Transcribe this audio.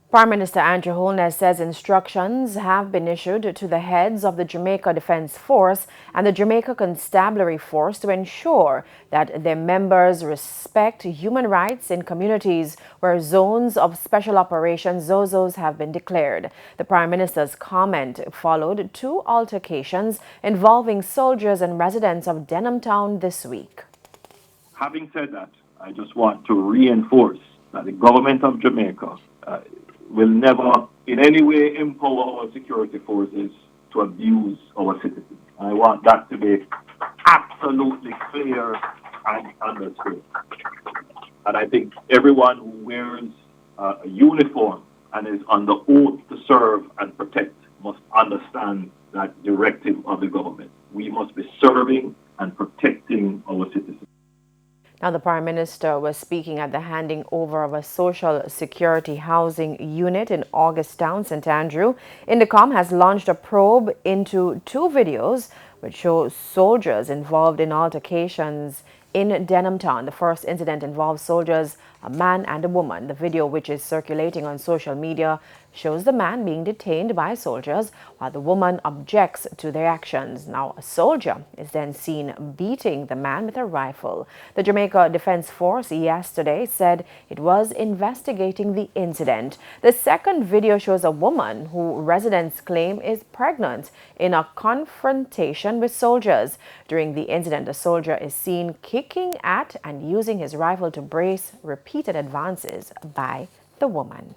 Prime Minister Andrew Holness says instructions have been issued to the heads of the Jamaica Defence Force and the Jamaica Constabulary Force to ensure that their members respect human rights in communities where zones of special operations (ZOZOs) have been declared. The Prime Minister's comment followed two altercations involving soldiers and residents of Denham Town this week. Having said that, I just want to reinforce that the government of Jamaica will never in any way empower our security forces to abuse our citizens. I want that to be absolutely clear and understood. And I think everyone who wears a uniform and is under oath to serve and protect must understand that directive of the government. We must be serving and protecting our citizens. Now, the Prime Minister was speaking at the handing over of a social security housing unit in Augustown, St. Andrew. Indicom has launched a probe into two videos which show soldiers involved in altercations in Denham Town. The first incident involves soldiers, a man and a woman. The video, which is circulating on social media, shows the man being detained by soldiers while the woman objects to their actions. Now, a soldier is then seen beating the man with a rifle. The Jamaica Defence Force yesterday said it was investigating the incident. The second video shows a woman who residents claim is pregnant in a confrontation with soldiers. During the incident, a soldier is seen kicking at and using his rifle to brace repeated advances by the woman.